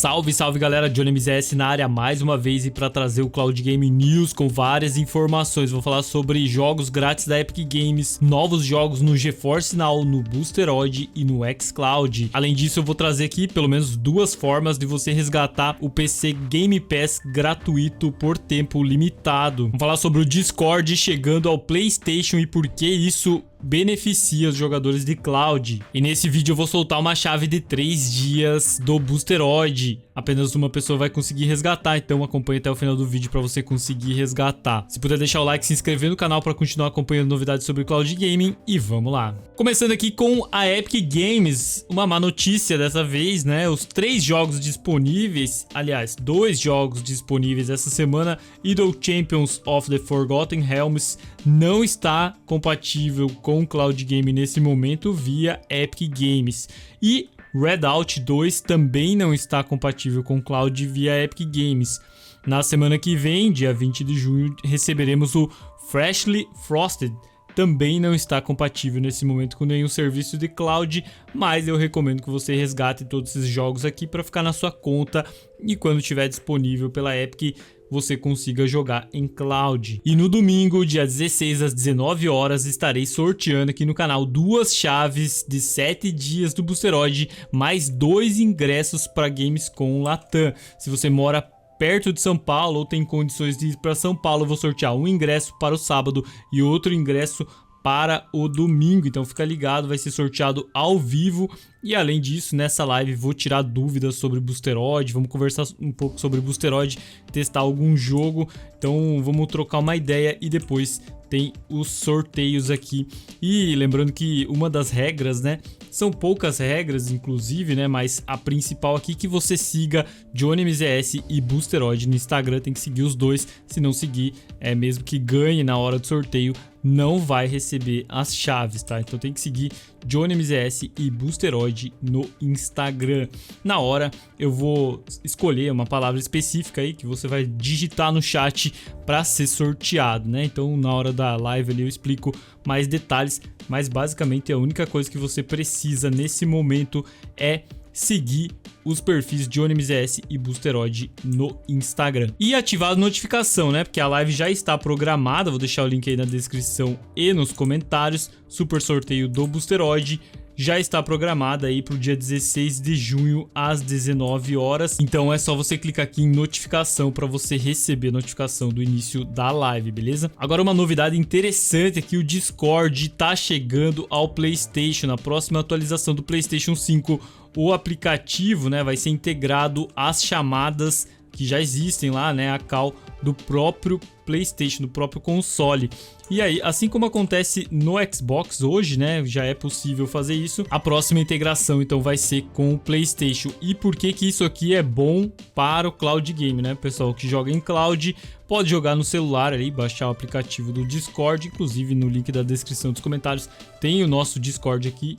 Salve, salve galera, Johnny MZS na área mais uma vez e para trazer o Cloud Game News com várias informações. Vou falar sobre jogos grátis da Epic Games, novos jogos no GeForce Now, no Boosteroid e no xCloud. Além disso, eu vou trazer aqui pelo menos duas formas de você resgatar o PC Game Pass gratuito por tempo limitado. Vamos falar sobre o Discord chegando ao PlayStation e por que isso beneficia os jogadores de cloud. E nesse vídeo eu vou soltar uma chave de 3 dias do Boosteroid. Apenas uma pessoa vai conseguir resgatar, então acompanhe até o final do vídeo para você conseguir resgatar. Se puder deixar o like, se inscrever no canal para continuar acompanhando novidades sobre cloud gaming e vamos lá. Começando aqui com a Epic Games, uma má notícia dessa vez, né? Os 3 jogos disponíveis, aliás, 2 jogos disponíveis essa semana, Idle Champions of the Forgotten Realms não está compatível com o Cloud Game nesse momento via Epic Games. E Redout 2 também não está compatível com o Cloud via Epic Games. Na semana que vem, dia 20 de junho, receberemos o Freshly Frosted. Também não está compatível nesse momento com nenhum serviço de cloud, mas eu recomendo que você resgate todos esses jogos aqui para ficar na sua conta e quando estiver disponível pela Epic, você consiga jogar em cloud. E no domingo, dia 16 às 19 horas, estarei sorteando aqui no canal 2 chaves de 7 dias do Boosteroid, mais 2 ingressos para Gamescom Latam. Se você mora perto de São Paulo ou tem condições de ir para São Paulo, eu vou sortear um ingresso para o sábado e outro ingresso para o domingo, então fica ligado, vai ser sorteado ao vivo. E além disso, nessa live vou tirar dúvidas sobre Boosteroid, vamos conversar um pouco sobre Boosteroid, testar algum jogo, então vamos trocar uma ideia e depois tem os sorteios aqui. E lembrando que uma das regras, né, são poucas regras inclusive, né, mas a principal aqui é que você siga Johnny MZS e Boosteroid no Instagram, tem que seguir os dois, se não seguir, mesmo que ganhe na hora do sorteio, não vai receber as chaves, tá? Então tem que seguir Johnny MZS e Boosteroid no Instagram. Na hora eu vou escolher uma palavra específica aí que você vai digitar no chat para ser sorteado, né? Então na hora da live ali eu explico mais detalhes, mas basicamente a única coisa que você precisa nesse momento é seguir os perfis Johnny MZS e Boosteroid no Instagram. E ativar a notificação, né? Porque a live já está programada, vou deixar o link aí na descrição e nos comentários. Super sorteio do Boosteroid já está programada aí para o dia 16 de junho às 19 horas. Então é só você clicar aqui em notificação para você receber a notificação do início da live, beleza? Agora uma novidade interessante é que o Discord está chegando ao PlayStation. Na próxima atualização do PlayStation 5, o aplicativo, né, vai ser integrado às chamadas que já existem lá, né, a call do próprio PlayStation, do próprio console. E aí, assim como acontece no Xbox hoje, né, já é possível fazer isso, a próxima integração então vai ser com o PlayStation. E por que que isso aqui é bom para o Cloud Game, né? Pessoal que joga em Cloud pode jogar no celular ali, baixar o aplicativo do Discord, inclusive no link da descrição dos comentários tem o nosso Discord aqui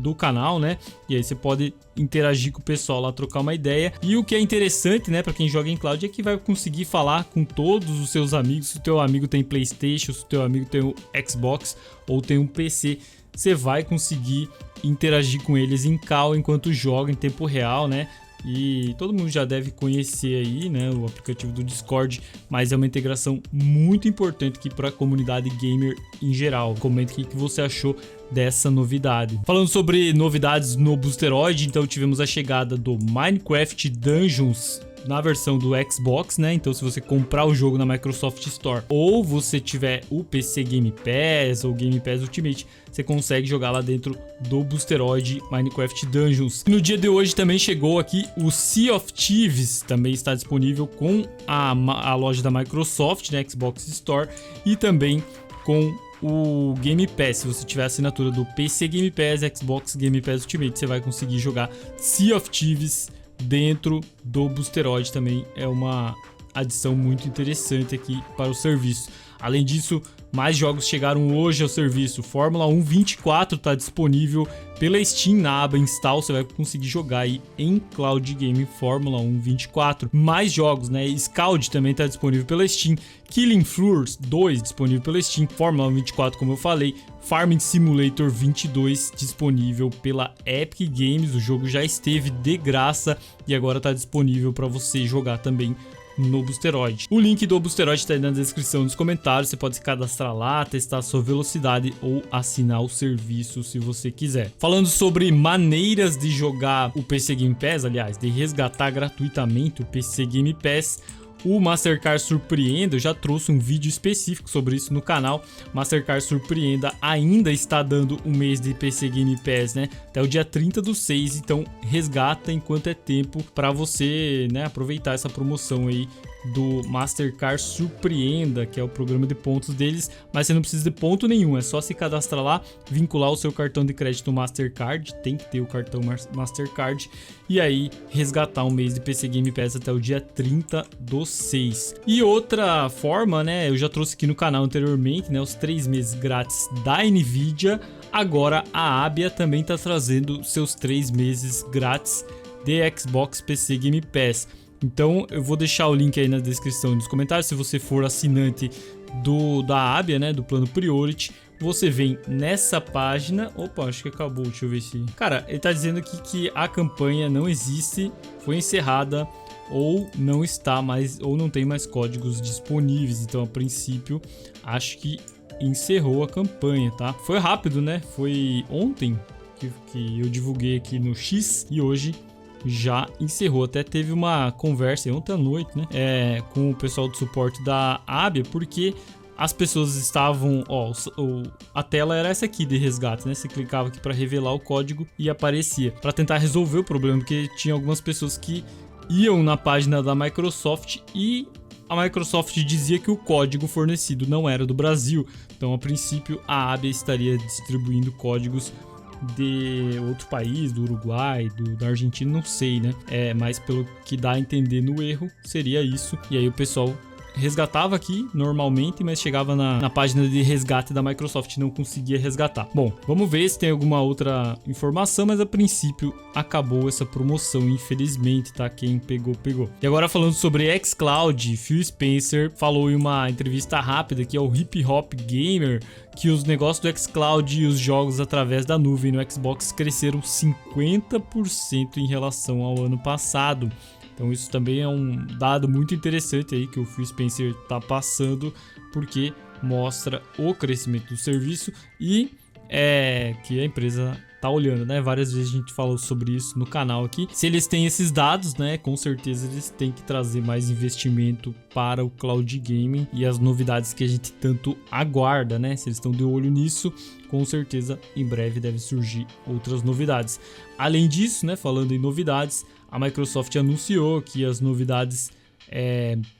do canal, né? E aí você pode interagir com o pessoal lá, trocar uma ideia. E o que é interessante, né, para quem joga em Cloud é que vai conseguir falar com todos os seus amigos. Se o teu amigo tem PlayStation, se o teu amigo tem o Xbox ou tem um PC, você vai conseguir interagir com eles em call enquanto joga em tempo real, né? E todo mundo já deve conhecer aí, né, o aplicativo do Discord, mas é uma integração muito importante aqui para a comunidade gamer em geral. Comente o que você achou dessa novidade. Falando sobre novidades no Boosteroid, então tivemos a chegada do Minecraft Dungeons na versão do Xbox, né? Então se você comprar o jogo na Microsoft Store ou você tiver o PC Game Pass ou Game Pass Ultimate, você consegue jogar lá dentro do Boosteroid Minecraft Dungeons. No dia de hoje também chegou aqui o Sea of Thieves, também está disponível com a loja da Microsoft, né, Xbox Store, e também com o Game Pass. Se você tiver a assinatura do PC Game Pass, Xbox Game Pass Ultimate, você vai conseguir jogar Sea of Thieves dentro do Boosteroid. Também é uma adição muito interessante aqui para o serviço. Além disso, Mais jogos chegaram hoje ao serviço. Fórmula 1 24 está disponível pela Steam na aba Install. Você vai conseguir jogar aí em Cloud Game Fórmula 1 24. Mais jogos, né? Scald também está disponível pela Steam. Killing Floors 2 disponível pela Steam. Fórmula 1 24, como eu falei. Farming Simulator 22 disponível pela Epic Games. O jogo já esteve de graça e agora está disponível para você jogar também no Boosteroid. O link do Boosteroid está aí na descrição dos comentários. Você pode se cadastrar lá, testar a sua velocidade ou assinar o serviço se você quiser. Falando sobre maneiras de jogar o PC Game Pass, aliás, de resgatar gratuitamente o PC Game Pass, o Mastercard Surpreenda, eu já trouxe um vídeo específico sobre isso no canal. Mastercard Surpreenda ainda está dando um mês de PC Game Pass, né? Até o dia 30/6, então resgata enquanto é tempo para você, né, aproveitar essa promoção aí do Mastercard Surpreenda, que é o programa de pontos deles, mas você não precisa de ponto nenhum, é só se cadastrar lá, vincular o seu cartão de crédito Mastercard, tem que ter o cartão Mastercard, e aí resgatar um mês de PC Game Pass até o dia 30/6. E outra forma, né, eu já trouxe aqui no canal anteriormente, né, os 3 meses grátis da Nvidia. Agora a Abia também está trazendo seus 3 meses grátis de Xbox PC Game Pass. Então eu vou deixar o link aí na descrição dos comentários. Se você for assinante da Abia, né, do plano Priority, você vem nessa página. Opa, acho que acabou, deixa eu ver se... Cara, ele tá dizendo aqui que a campanha não existe, foi encerrada ou não está mais, ou não tem mais códigos disponíveis. Então a princípio acho que encerrou a campanha, tá? Foi rápido, né? Foi ontem que eu divulguei aqui no X e hoje já encerrou. Até teve uma conversa ontem à noite, né, com o pessoal do suporte da Abia, porque as pessoas estavam, a tela era essa aqui de resgate, né? Você clicava aqui para revelar o código e aparecia, para tentar resolver o problema, porque tinha algumas pessoas que iam na página da Microsoft e a Microsoft dizia que o código fornecido não era do Brasil. Então, a princípio, a Abia estaria distribuindo códigos de outro país, do Uruguai, da Argentina, não sei, né? Mas pelo que dá a entender no erro, seria isso. E aí o pessoal resgatava aqui normalmente, mas chegava na página de resgate da Microsoft e não conseguia resgatar. Bom, vamos ver se tem alguma outra informação, mas a princípio acabou essa promoção, infelizmente, tá? Quem pegou, pegou. E agora falando sobre xCloud, Phil Spencer falou em uma entrevista rápida aqui ao Hip Hop Gamer que os negócios do xCloud e os jogos através da nuvem no Xbox cresceram 50% em relação ao ano passado. Então isso também é um dado muito interessante aí que o Phil Spencer está passando, porque mostra o crescimento do serviço e que a empresa tá olhando, né? Várias vezes a gente falou sobre isso no canal aqui. Se eles têm esses dados, né, com certeza eles têm que trazer mais investimento para o cloud gaming e as novidades que a gente tanto aguarda, né? Se eles estão de olho nisso, com certeza em breve deve surgir outras novidades. Além disso, né, falando em novidades, a Microsoft anunciou que as novidades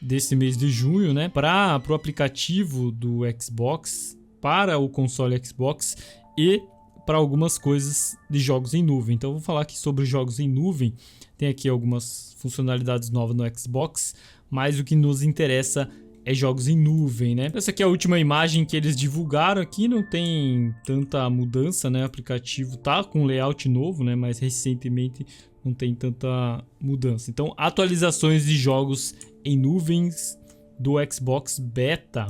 desse mês de junho, né, para o aplicativo do Xbox, para o console Xbox e para algumas coisas de jogos em nuvem. Então eu vou falar aqui sobre jogos em nuvem. Tem aqui algumas funcionalidades novas no Xbox, mas o que nos interessa é jogos em nuvem, né? Essa aqui é a última imagem que eles divulgaram aqui, não tem tanta mudança, né? O aplicativo tá com layout novo, né? Mas recentemente não tem tanta mudança. Então, atualizações de jogos em nuvens do Xbox Beta.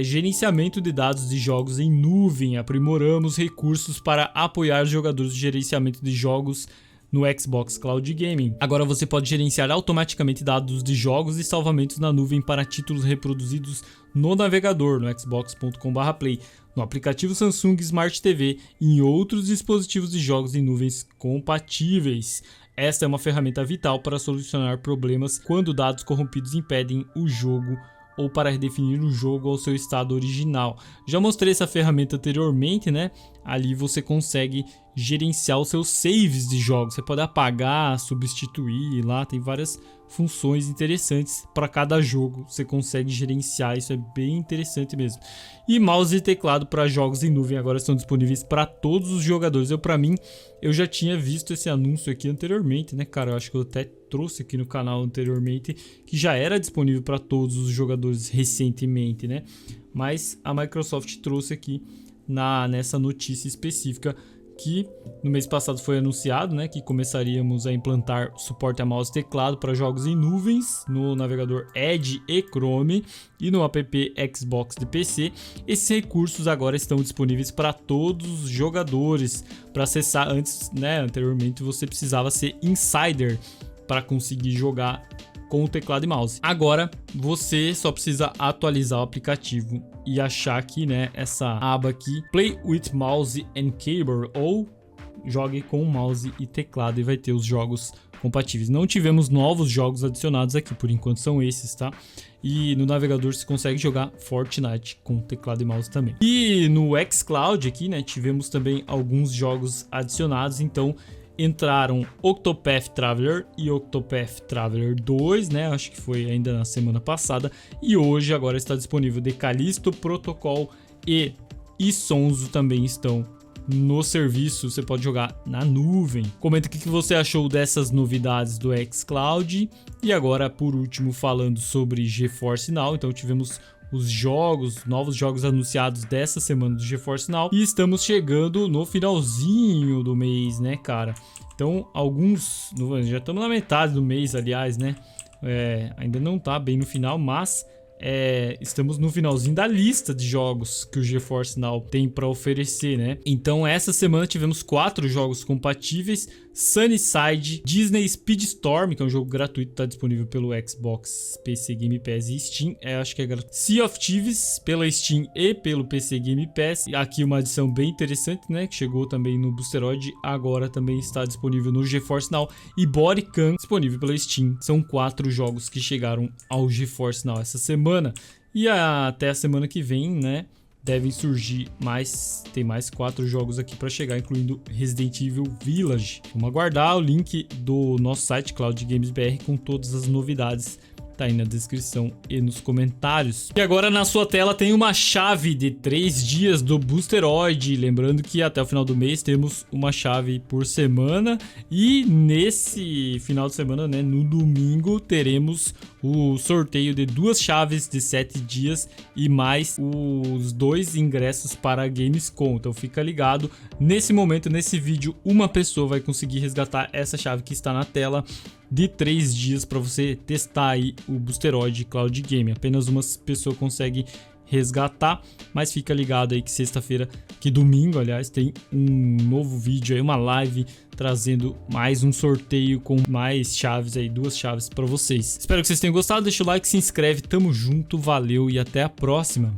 Gerenciamento de dados de jogos em nuvem. Aprimoramos recursos para apoiar os jogadores de gerenciamento de jogos no Xbox Cloud Gaming. Agora você pode gerenciar automaticamente dados de jogos e salvamentos na nuvem para títulos reproduzidos no navegador, no xbox.com/play, no aplicativo Samsung Smart TV e em outros dispositivos de jogos em nuvens compatíveis. Esta é uma ferramenta vital para solucionar problemas quando dados corrompidos impedem o jogo ou para redefinir o jogo ao seu estado original. Já mostrei essa ferramenta anteriormente, né? Ali você consegue gerenciar os seus saves de jogos. Você pode apagar, substituir, lá tem várias funções interessantes para cada jogo. Você consegue gerenciar, isso é bem interessante mesmo. E mouse e teclado para jogos em nuvem agora estão disponíveis para todos os jogadores. Eu já tinha visto esse anúncio aqui anteriormente, né, cara? Eu acho que eu até trouxe aqui no canal anteriormente que já era disponível para todos os jogadores recentemente, né? mas a Microsoft trouxe aqui nessa notícia específica que no mês passado foi anunciado, né, que começaríamos a implantar suporte a mouse e teclado para jogos em nuvens no navegador Edge e Chrome e no app Xbox de PC. Esses recursos agora estão disponíveis para todos os jogadores. Para acessar antes, né, anteriormente você precisava ser insider para conseguir jogar com o teclado e mouse. Agora você só precisa atualizar o aplicativo e achar aqui, né, essa aba aqui, Play with Mouse and Keyboard, ou jogue com mouse e teclado, e vai ter os jogos compatíveis. Não tivemos novos jogos adicionados aqui, por enquanto são esses, tá? E no navegador você consegue jogar Fortnite com teclado e mouse também. E no xCloud aqui, né, tivemos também alguns jogos adicionados, então entraram Octopath Traveler e Octopath Traveler 2, né? Acho que foi ainda na semana passada. E hoje agora está disponível The Callisto Protocol e Isonzo também estão no serviço. Você pode jogar na nuvem. Comenta o que você achou dessas novidades do xCloud. E agora, por último, falando sobre GeForce Now. Então tivemos os novos jogos anunciados dessa semana do GeForce Now, e estamos chegando no finalzinho do mês, né, cara? Então, já estamos na metade do mês, aliás, né? Ainda não tá bem no final, mas estamos no finalzinho da lista de jogos que o GeForce Now tem para oferecer, né? Então, essa semana tivemos 4 jogos compatíveis: Sunnyside, Disney Speedstorm, que é um jogo gratuito, tá disponível pelo Xbox, PC Game Pass e Steam, acho que é gratuito. Sea of Thieves pela Steam e pelo PC Game Pass. Aqui uma adição bem interessante, né, que chegou também no Boosteroid, agora também está disponível no GeForce Now. E Bodycam, disponível pela Steam. São 4 jogos que chegaram ao GeForce Now essa semana. E até a semana que vem, né, devem surgir tem mais 4 jogos aqui para chegar, incluindo Resident Evil Village. Vamos aguardar. O link do nosso site Cloud Games BR com todas as novidades tá aí na descrição e nos comentários. E agora na sua tela tem uma chave de 3 dias do Boosteroid. Lembrando que até o final do mês temos uma chave por semana. E nesse final de semana, né, no domingo, teremos o sorteio de 2 chaves de 7 dias e mais os 2 ingressos para a Gamescom. Então fica ligado. Nesse momento, nesse vídeo, uma pessoa vai conseguir resgatar essa chave que está na tela de 3 dias para você testar aí o Boosteroid Cloud Game. Apenas uma pessoa consegue resgatar, mas fica ligado aí que sexta-feira, que domingo, aliás, tem um novo vídeo aí, uma live trazendo mais um sorteio com mais chaves aí, 2 chaves para vocês. Espero que vocês tenham gostado, deixa o like, se inscreve, tamo junto, valeu e até a próxima.